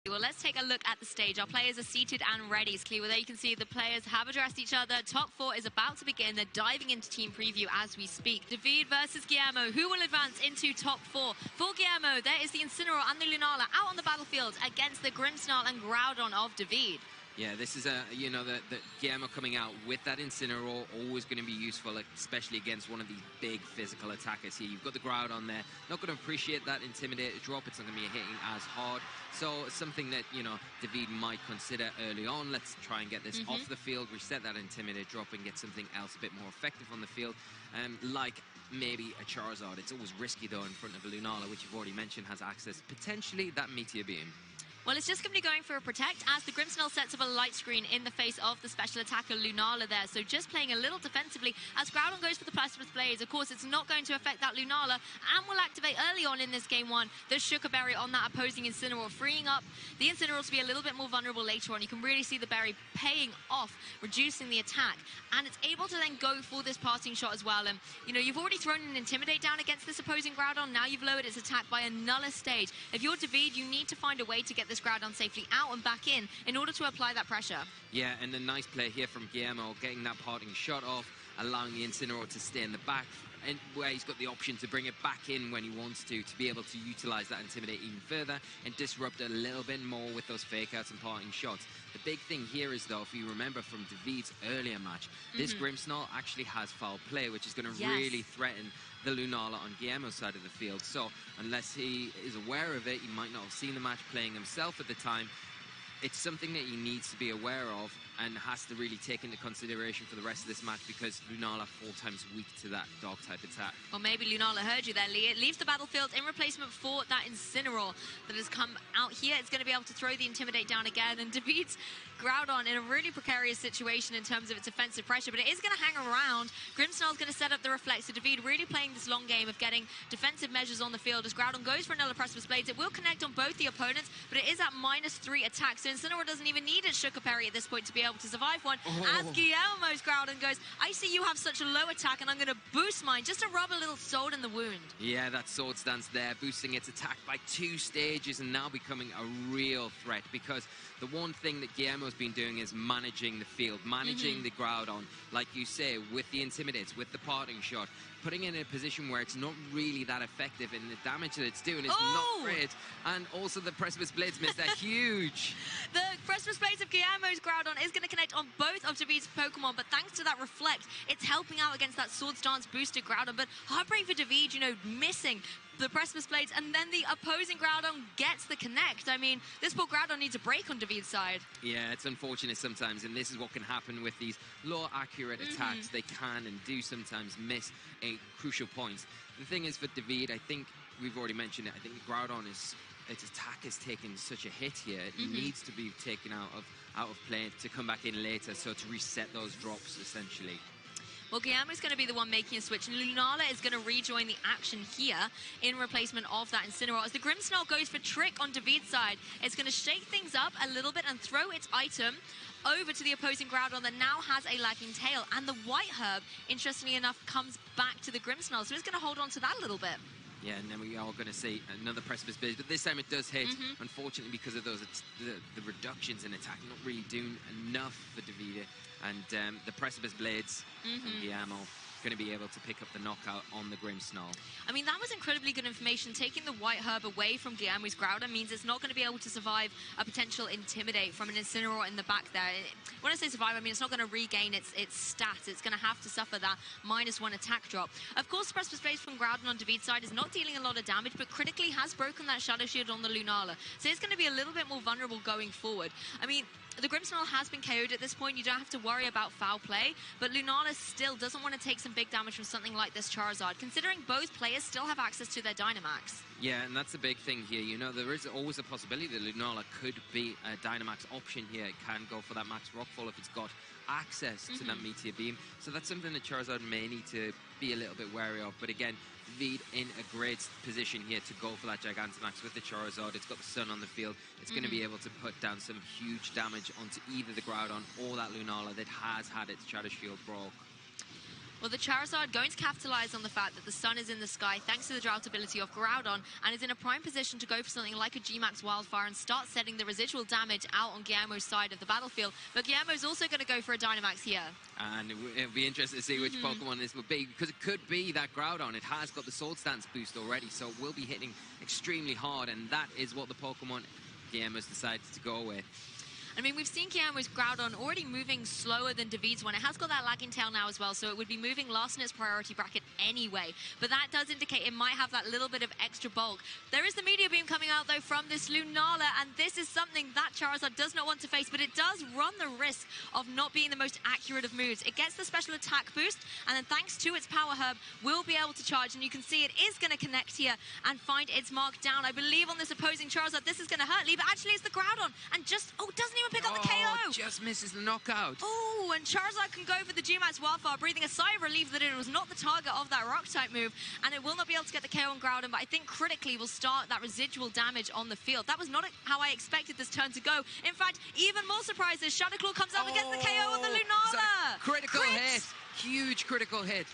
Well, let's take a look at the stage. Our players are seated and ready. It's clear. There you can see the players have addressed each other. Top 4 is about to begin. They're diving into team preview as we speak. Davide versus Guillermo. Who will advance into top 4? For Guillermo, there is the Incineroar and the Lunala out on the battlefield against the Grimmsnarl and Groudon of Davide. Yeah, this is the Guillermo coming out with that Incineroar, always going to be useful, especially against one of these big physical attackers here. You've got the Groudon there, not going to appreciate that Intimidator drop. It's not going to be hitting as hard. So something that, Davide might consider early on. Let's try and get this off the field, reset that Intimidator drop and get something else a bit more effective on the field, like maybe a Charizard. It's always risky, though, in front of a Lunala, which you've already mentioned has access, potentially, that Meteor Beam. Well, it's just going to be going for a Protect as the Grimmsnarl sets up a light screen in the face of the special attacker Lunala there. So just playing a little defensively as Groudon goes for the Precipice Blades. Of course, it's not going to affect that Lunala and will activate early on in this game one the Sugar Berry on that opposing Incineroar, freeing up the Incineroar to be a little bit more vulnerable later on. You can really see the Berry paying off, reducing the attack, and it's able to then go for this passing shot as well. And, you've already thrown an Intimidate down against this opposing Groudon. Now you've lowered its attack by another stage. If you're Davide, you need to find a way to get this Groudon safely out and back in order to apply that pressure. Yeah, and a nice play here from Guillermo, getting that parting shot off, allowing the Incineroar to stay in the back, and where he's got the option to bring it back in when he wants to be able to utilize that Intimidate even further and disrupt a little bit more with those fake outs and parting shots. The big thing here is, though, if you remember from Davide's earlier match, this Grimmsnarl actually has foul play, which is going to really threaten the Lunala on Guillermo's side of the field. So unless he is aware of it, he might not have seen the match playing himself at the time. It's something that he needs to be aware of and has to really take into consideration for the rest of this match, because Lunala 4 times weak to that dog-type attack. Well, maybe Lunala heard you there, Lee. It leaves the battlefield in replacement for that Incineroar that has come out here. It's going to be able to throw the Intimidate down again, and Davide's Groudon in a really precarious situation in terms of its offensive pressure, but it is going to hang around. Grimmsnarl's going to set up the Reflect, so Davide really playing this long game of getting defensive measures on the field as Groudon goes for another Precipice Blades. It will connect on both the opponents, but it is at -3 attack, so Incineroar doesn't even need its Sugar Berry at this point to be able to survive one. As Guillermo's Groudon goes, I see you have such a low attack and I'm going to boost mine just to rub a little salt in the wound. Yeah, that sword stance there, boosting its attack by 2 stages and now becoming a real threat, because the one thing that Guillermo's been doing is managing the field, managing the Groudon, like you say, with the Intimidates, with the parting shot, putting it in a position where it's not really that effective, and the damage that it's doing is not great. And also the Precipice Blades missed that huge. The Precipice Blades of Guillermo's Groudon is going to connect on both of Davide's Pokemon, but thanks to that Reflect, it's helping out against that Sword Stance boosted Groudon. But heartbreak for Davide, missing the Precipice Blades, and then the opposing Groudon gets the connect. I mean, this poor Groudon needs a break on Davide's side. Yeah, it's unfortunate sometimes, and this is what can happen with these low accurate attacks. They can and do sometimes miss a crucial points. The thing is, for Davide, I think we've already mentioned it, I think Groudon its attack is taking such a hit here. It needs to be taken out of play to come back in later, so to reset those drops essentially. Well, Guillermo's going to be the one making a switch, and Lunala is going to rejoin the action here in replacement of that Incineroar. As the Grimmsnarl goes for Trick on Davide's side, it's going to shake things up a little bit and throw its item over to the opposing Groudon that now has a lagging tail. And the White Herb, interestingly enough, comes back to the Grimmsnarl, so it's going to hold on to that a little bit. Yeah, and then we are going to see another Precipice Blades, but this time it does hit. Unfortunately, because of those the reductions in attack, not really doing enough for Davide. And the Precipice Blades from Guillermo going to be able to pick up the knockout on the Grimmsnarl. I mean, that was incredibly good information. Taking the White Herb away from Guillermo's Groudon means it's not going to be able to survive a potential Intimidate from an Incineroar in the back there. When I say survive, I mean it's not going to regain its stats. It's going to have to suffer that -1 attack drop. Of course, the Precipice Blades from Groudon on Davide's side is not dealing a lot of damage, but critically has broken that Shadow Shield on the Lunala. So it's going to be a little bit more vulnerable going forward. I mean, the Grimmsnarl has been KO'd at this point. You don't have to worry about foul play, but Lunala still doesn't want to take some big damage from something like this Charizard, considering both players still have access to their Dynamax. Yeah, and that's the big thing here. There is always a possibility that Lunala could be a Dynamax option here. It can go for that Max Rockfall if it's got access to that Meteor Beam. So that's something that Charizard may need to be a little bit wary of. But again, Davide in a great position here to go for that Gigantamax with the Charizard. It's got the Sun on the field. It's going to be able to put down some huge damage onto either the Groudon or that Lunala that has had its Shadow Shield broke. Well, the Charizard going to capitalize on the fact that the sun is in the sky thanks to the drought ability of Groudon, and is in a prime position to go for something like a G-Max Wildfire and start setting the residual damage out on Guillermo's side of the battlefield. But Guillermo's also going to go for a Dynamax here. And it'll be interesting to see which Pokemon this will be, because it could be that Groudon. It has got the Sword Stance boost already, so it will be hitting extremely hard, and that is what the Pokemon Guillermo's decided to go with. I mean, we've seen Guillermo's Groudon already moving slower than Davide's one. It has got that lagging tail now as well, so it would be moving last in its priority bracket anyway. But that does indicate it might have that little bit of extra bulk. There is the Meteor Beam coming out, though, from this Lunala, and this is something that Charizard does not want to face, but it does run the risk of not being the most accurate of moves. It gets the special attack boost, and then thanks to its Power Herb, will be able to charge, and you can see it is going to connect here and find its mark down. I believe on this opposing Charizard, this is going to hurt Lee, but actually it's the Groudon, and just, doesn't even pick up the KO. Just misses the knockout. Oh, and Charizard can go for the G-Max Wildfire, breathing a sigh of relief that it was not the target of that Rock-type move, and it will not be able to get the KO on Groudon, but I think critically will start that residual damage on the field. That was not how I expected this turn to go. In fact, even more surprises, Shadow Claw comes up and gets the KO on the Lunala. Critical hit. Huge critical hit.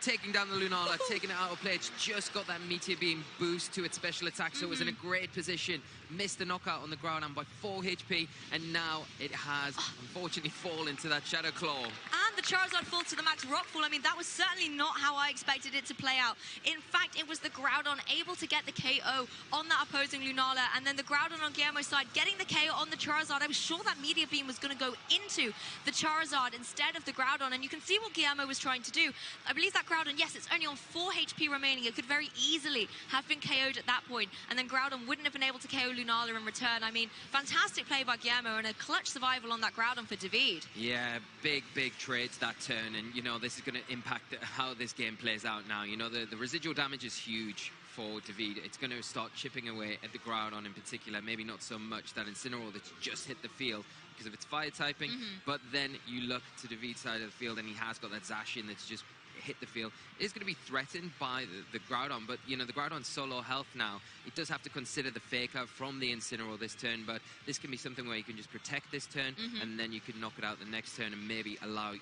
Taking down the Lunala, taking it out of play. It's just got that Meteor Beam boost to its special attack, so it was in a great position. Missed the knockout on the Groudon by 4 HP, and now it has, unfortunately, fallen to that Shadow Claw. And the Charizard falls to the max Rockfall. I mean, that was certainly not how I expected it to play out. In fact, it was the Groudon able to get the KO on that opposing Lunala, and then the Groudon on Guillermo's side getting the KO on the Charizard. I was sure that Meteor Beam was going to go into the Charizard instead of the Groudon, and you can see what Guillermo was trying to do. I believe that Groudon, yes, it's only on 4 HP remaining. It could very easily have been KO'd at that point, and then Groudon wouldn't have been able to KO Lunala in return. I mean, fantastic play by Guillermo and a clutch survival on that Groudon for Davide. Yeah, big trades that turn, and, you know, this is going to impact how this game plays out now. You know, the residual damage is huge for Davide. It's going to start chipping away at the Groudon in particular. Maybe not so much that Incineroar that's just hit the field because of its fire typing, but then you look to Davide's side of the field and he has got that Zacian that's just hit the field. It is going to be threatened by the Groudon, but, you know, the Groudon's so low health now. It does have to consider the fake out from the Incineroar this turn, but this can be something where you can just protect this turn, and then you can knock it out the next turn and maybe allow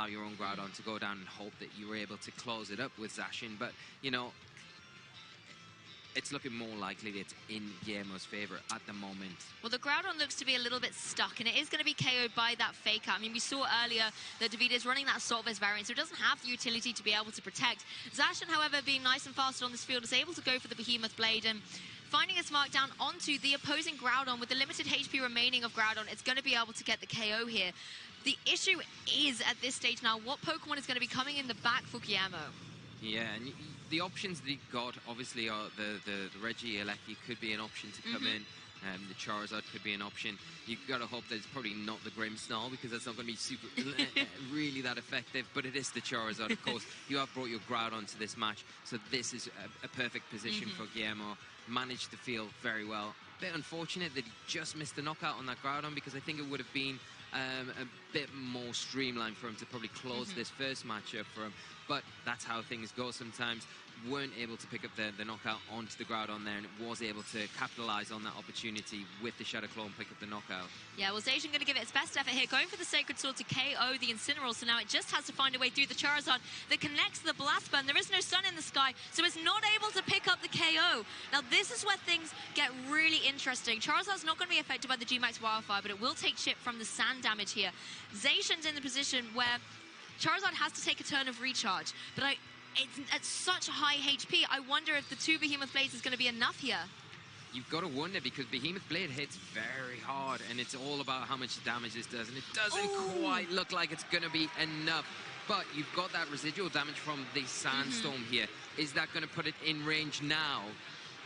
your own Groudon to go down and hope that you were able to close it up with Zacian. But, you know, it's looking more likely that it's in Guillermo's favor at the moment. Well, the Groudon looks to be a little bit stuck, and it is going to be KO'd by that Fake Out. I mean, we saw earlier that Davide is running that Assault Vest variant, so it doesn't have the utility to be able to protect. Zacian, however, being nice and fast on this field, is able to go for the Behemoth Blade, and finding its mark down onto the opposing Groudon. With the limited HP remaining of Groudon, it's going to be able to get the KO here. The issue is, at this stage now, what Pokemon is going to be coming in the back for Guillermo? Yeah, and the options that he got, obviously, are the Reggie Alecki could be an option to come in. The Charizard could be an option. You've got to hope that it's probably not the Grimmsnarl, because that's not going to be super really that effective, but it is the Charizard, of course. You have brought your Groudon to this match, so this is a perfect position for Guillermo. Managed the field very well. Bit unfortunate that he just missed the knockout on that Groudon, because I think it would have been a bit more streamlined for him to probably close this first matchup for him. But that's how things go sometimes. Weren't able to pick up the knockout onto the Groudon there, and it was able to capitalize on that opportunity with the Shadow Claw and pick up the knockout. Yeah, well, Zacian going to give it its best effort here, going for the Sacred Sword to KO the Incineroar, so now it just has to find a way through the Charizard that connects the Blast Burn. There is no sun in the sky, so it's not able to pick up the KO. Now, this is where things get really interesting. Charizard's not going to be affected by the G-Max Wildfire, but it will take chip from the sand damage here. Zacian's in the position where Charizard has to take a turn of recharge, but it's at such high HP. I wonder if the 2 Behemoth Blades is going to be enough here. You've got to wonder, because Behemoth Blade hits very hard, and it's all about how much damage this does, and it doesn't quite look like it's going to be enough. But you've got that residual damage from the Sandstorm here. Is that going to put it in range now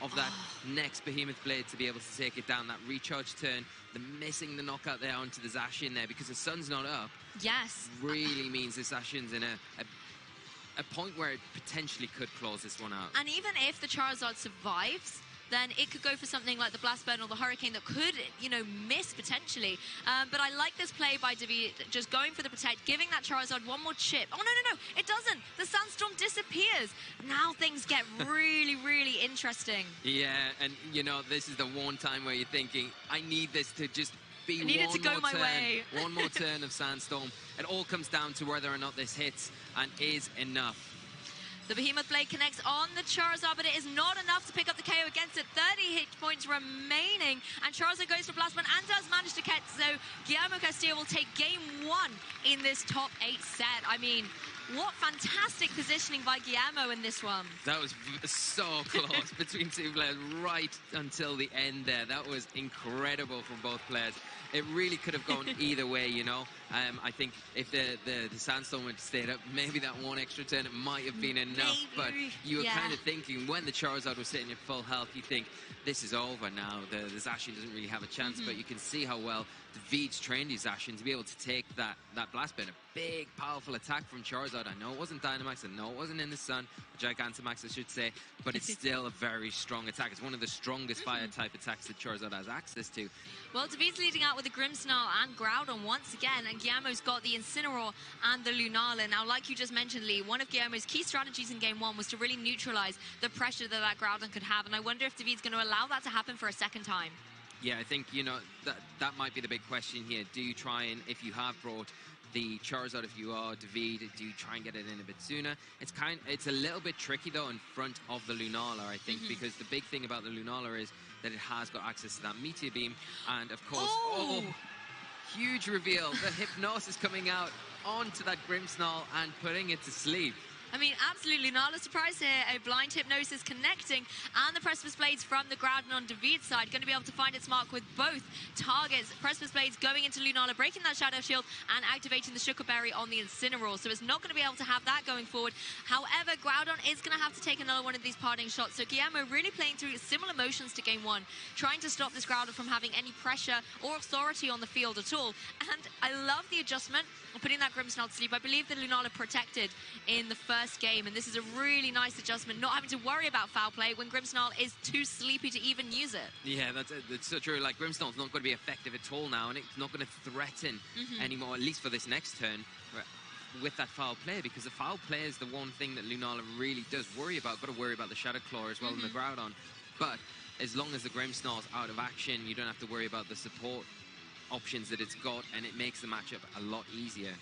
of that next Behemoth Blade to be able to take it down? That recharge turn, the missing the knockout there onto the Zacian there, because the sun's not up. Yes. Really means the Zacian's in a point where it potentially could close this one out. And even if the Charizard survives, then it could go for something like the Blast Burn or the Hurricane that could, you know, miss potentially. But I like this play by Davide, just going for the Protect, giving that Charizard one more chip. Oh, no, it doesn't. The Sandstorm disappears. Now things get really interesting. Yeah, and, you know, this is the one time where you're thinking, I need this to just be one more turn of Sandstorm. It all comes down to whether or not this hits and is enough. The Behemoth Blade connects on the Charizard, but it is not enough to pick up the KO against it. 30 hit points remaining, and Charizard goes for Blast and does manage to catch. So Guillermo Castilla will take game 1 in this top 8 set. I mean, what fantastic positioning by Guillermo in this one. That was so close between two players right until the end there. That was incredible from both players. It really could have gone either way, you know. I think if the Sandstorm had stayed up, maybe that one extra turn, it might have been enough. But you were kind of thinking, when the Charizard was sitting at full health, you think, this is over now. The Zacian doesn't really have a chance, but you can see how well Davide's trained his Zacian to be able to take that Blast Burn. A big, powerful attack from Charizard. I know it wasn't Dynamax, I know it wasn't in the sun, Gigantamax, I should say, but it's still a very strong attack. It's one of the strongest fire-type attacks that Charizard has access to. Well, Davide's leading out with the Grimmsnarl and Groudon once again, and Guillermo's got the Incineroar and the Lunala. Now, like you just mentioned, Lee, one of Guillermo's key strategies in Game 1 was to really neutralize the pressure that Groudon could have, and I wonder if Davide's going to allow that to happen for a second time. Yeah, I think, you know, that might be the big question here. Do you try and, if you have brought the Charizard, if you are Davide, do you try and get it in a bit sooner? It's a little bit tricky, though, in front of the Lunala, I think, because the big thing about the Lunala is that it has got access to that Meteor Beam, and, of course, huge reveal. The Hypnosis coming out onto that Grimmsnarl and putting it to sleep. I mean, absolutely not a surprise here. A blind Hypnosis connecting, and the Precipice Blades from the Groudon on Davide's side going to be able to find its mark with both targets. Precipice Blades going into Lunala, breaking that Shadow Shield and activating the Sugar Berry on the Incineroar. So it's not going to be able to have that going forward. However, Groudon is going to have to take another one of these parting shots. So Guillermo really playing through similar motions to Game 1, trying to stop this Groudon from having any pressure or authority on the field at all. And I love the adjustment of putting that Grimmsnarl to sleep. I believe the Lunala protected in the first game, and this is a really nice adjustment, not having to worry about foul play when Grimmsnarl is too sleepy to even use it. Yeah, that's so true. Like, Grimmsnarl's not going to be effective at all now, and it's not going to threaten anymore, at least for this next turn, with that foul play, because the foul play is the one thing that Lunala really does worry about. Got to worry about the Shadow Claw as well in the Groudon. But as long as the Grimmsnarl's out of action, you don't have to worry about the support options that it's got, and it makes the matchup a lot easier.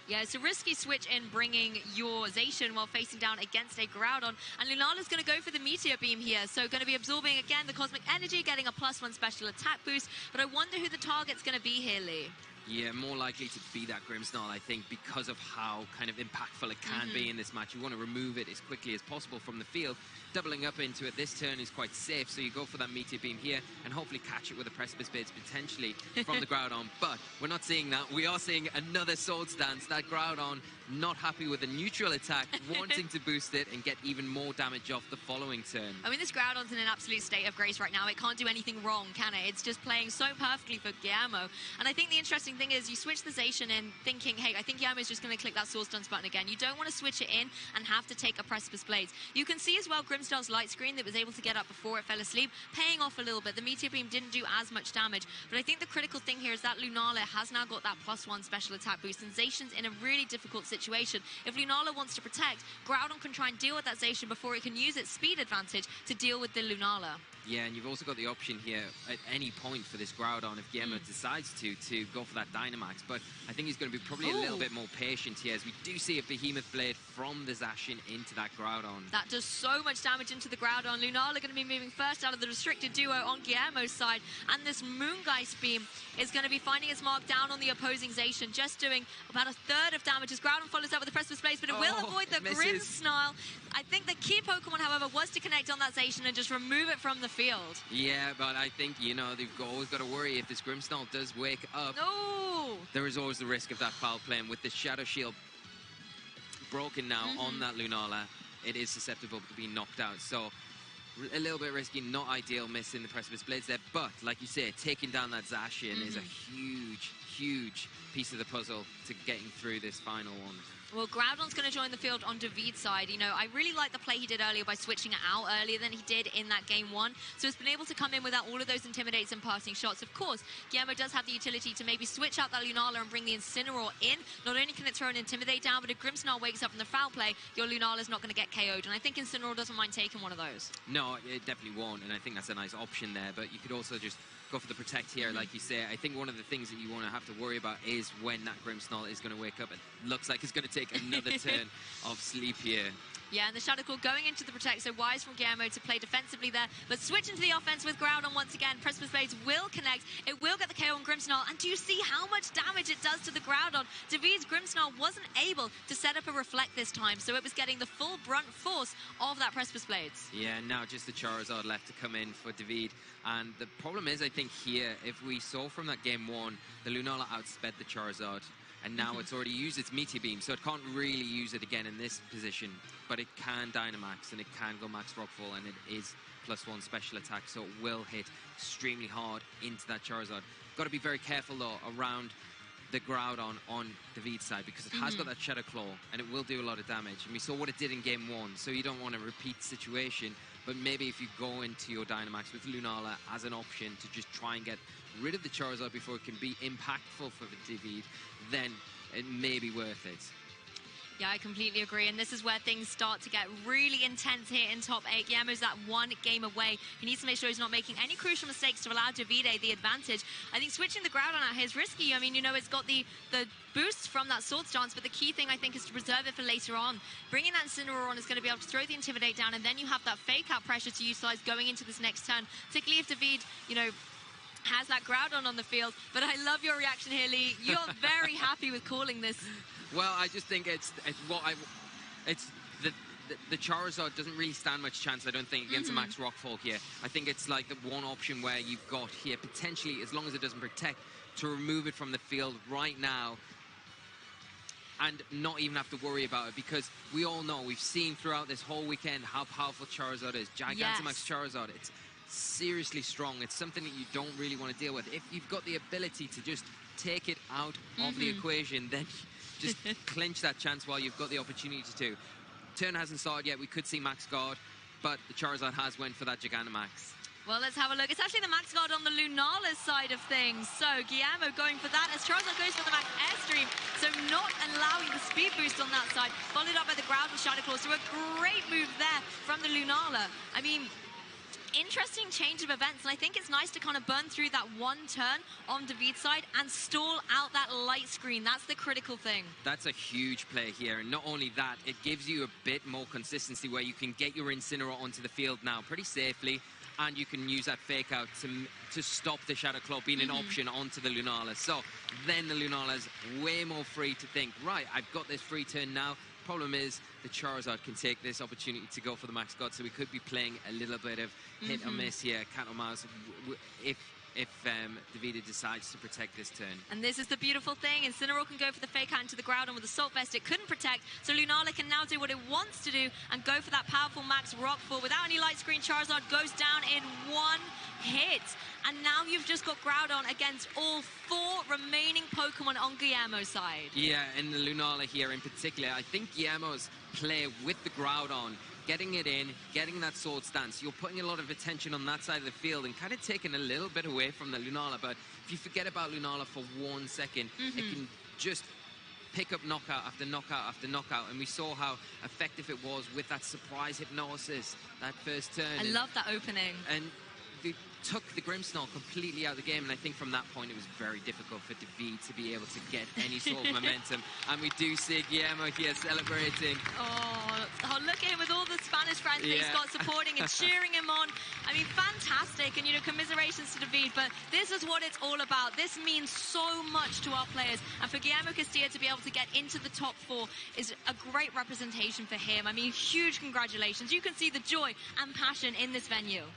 Yeah, it's a risky switch in bringing your Zacian while facing down against a Groudon. And Lunala's going to go for the Meteor Beam here. So going to be absorbing, again, the Cosmic Energy, getting a +1 special attack boost. But I wonder who the target's going to be here, Lee. Yeah, more likely to be that Grimmsnarl, I think, because of how kind of impactful it can be in this match. You want to remove it as quickly as possible from the field. Doubling up into it this turn is quite safe, so you go for that Meteor Beam here and hopefully catch it with a Precipice Blades potentially from the Groudon. But we're not seeing that. We are seeing another Sword Stance. That Groudon not happy with a neutral attack, wanting to boost it and get even more damage off the following turn. I mean, this Groudon's in an absolute state of grace right now. It can't do anything wrong, can it? It's just playing so perfectly for Guillermo. And I think the interesting thing is you switch the Zacian in thinking, hey, I think Guillermo's just going to click that Sword Stance button again. You don't want to switch it in and have to take a Precipice Blades. You can see as well Grimmsnarl's light screen that was able to get up before it fell asleep, paying off a little bit. The Meteor Beam didn't do as much damage, but I think the critical thing here is that Lunala has now got that +1 special attack boost, and Zacian's in a really difficult situation. If Lunala wants to protect, Groudon can try and deal with that Zacian before it can use its speed advantage to deal with the Lunala. Yeah, and you've also got the option here at any point for this Groudon, if Guillermo decides to go for that Dynamax. But I think he's going to be probably a little bit more patient here, as we do see a Behemoth Blade from the Zacian into that Groudon. That does so much damage into the Groudon. Lunala going to be moving first out of the restricted duo on Guillermo's side, and this Moongeist Beam is going to be finding its mark down on the opposing Zacian, just doing about a third of damage as Groudon follows up with the Precipice Blades, but it will avoid the Grimmsnarl. I think the key Pokemon, however, was to connect on that Zacian and just remove it from the field. Yeah, but I think, you know, they've always got to worry if this Grimmsnarl does wake up. No! There is always the risk of that foul play, and with the Shadow Shield broken now on that Lunala, it is susceptible to being knocked out. So a little bit risky, not ideal, missing the Precipice Blades there. But, like you say, taking down that Zacian is a huge, huge piece of the puzzle to getting through this final one. Well, Groudon's going to join the field on Davide's side. You know, I really like the play he did earlier by switching it out earlier than he did in that Game 1. So he's been able to come in without all of those intimidates and passing shots. Of course, Guillermo does have the utility to maybe switch out that Lunala and bring the Incineroar in. Not only can it throw an Intimidate down, but if Grimmsnarl wakes up from the foul play, your Lunala's not going to get KO'd. And I think Incineroar doesn't mind taking one of those. No, it definitely won't. And I think that's a nice option there. But you could also just go for the protect here, like you say. I think one of the things that you want to have to worry about is when that Grimmsnarl is going to wake up. It looks like it's going to take another turn of sleep here. Yeah, and the Shadow Claw going into the protect, so wise from Guillermo to play defensively there, but switch into the offense with Groudon once again. Precipice Blades will connect, it will get the KO on Grimmsnarl, and do you see how much damage it does to the Groudon? David's Grimmsnarl wasn't able to set up a Reflect this time, so it was getting the full brunt force of that Precipice Blades. Yeah, now just the Charizard left to come in for David, and the problem is, I think here, if we saw from that game 1, the Lunala outsped the Charizard. And now it's already used its Meteor Beam, so it can't really use it again in this position. But it can Dynamax, and it can go Max Rockfall, and it is +1 special attack, so it will hit extremely hard into that Charizard. Got to be very careful, though, around the Groudon on David's side, because it has got that Shadow Claw, and it will do a lot of damage. And we saw what it did in Game 1, so you don't want to repeat the situation. But maybe if you go into your Dynamax with Lunala as an option to just try and get rid of the Charizard before it can be impactful for the David, then it may be worth it. Yeah, I completely agree, and this is where things start to get really intense here in top 8. Guillermo's that one game away. He needs to make sure he's not making any crucial mistakes to allow Davide the advantage. I think switching the Groudon out here is risky. I mean, you know, it's got the boost from that Swords Dance, but the key thing, I think, is to preserve it for later on. Bringing that Incineroar on is going to be able to throw the Intimidate down, and then you have that fake-out pressure to utilize going into this next turn, particularly if David, you know, has that Groudon on the field. But I love your reaction here, Lee. You're very happy with calling this. Well, I just think it's the Charizard doesn't really stand much chance, I don't think, against a Max Rockfall here. I think it's like the one option where you've got here, potentially, as long as it doesn't protect, to remove it from the field right now and not even have to worry about it, because we all know, we've seen throughout this whole weekend how powerful Charizard is. Gigantamax Charizard, it's seriously strong. It's something that you don't really want to deal with. If you've got the ability to just take it out of the equation, then just clinch that chance while you've got the opportunity to. Turn hasn't started yet. We could see Max Guard, but the Charizard has went for that Gigantamax. Well, let's have a look. It's actually the Max Guard on the Lunala side of things. So Guillermo going for that as Charizard goes for the Max Airstream. So not allowing the speed boost on that side. Followed up by the Groudon Shadow Claw. So a great move there from the Lunala. I mean, interesting change of events, and I think it's nice to kind of burn through that one turn on David's side and stall out that light screen. That's the critical thing. That's a huge play here, and not only that, it gives you a bit more consistency where you can get your Incineroar onto the field now pretty safely, and you can use that fake out to stop the Shadow Claw being an option onto the Lunala. So then the Lunala's way more free to think, right, I've got this free turn now. Problem is, the Charizard can take this opportunity to go for the Max Guard, so we could be playing a little bit of hit or miss here, cat or mouse, if Davide decides to protect this turn. And this is the beautiful thing. Incineroar can go for the fake out into the Groudon with Assault Vest. It couldn't protect, so Lunala can now do what it wants to do and go for that powerful Max Rockfall. Without any light screen, Charizard goes down in one hit. And now you've just got Groudon against all 4 remaining Pokemon on Guillermo's side. Yeah, and the Lunala here in particular. I think Guillermo's play with the Groudon, getting it in, getting that Sword Stance, you're putting a lot of attention on that side of the field and kind of taking a little bit away from the Lunala. But if you forget about Lunala for 1 second, it can just pick up knockout after knockout after knockout, and we saw how effective it was with that surprise hypnosis that first turn. I love that opening. And they took the Grimmsnarl completely out of the game, and I think from that point it was very difficult for David to be able to get any sort of momentum. And we do see Guillermo here celebrating. Oh, look at him with all the Spanish fans that he's got supporting and cheering him on. I mean, fantastic, and you know, commiserations to David, but this is what it's all about. This means so much to our players, and for Guillermo Castilla to be able to get into the top 4 is a great representation for him. I mean, huge congratulations. You can see the joy and passion in this venue.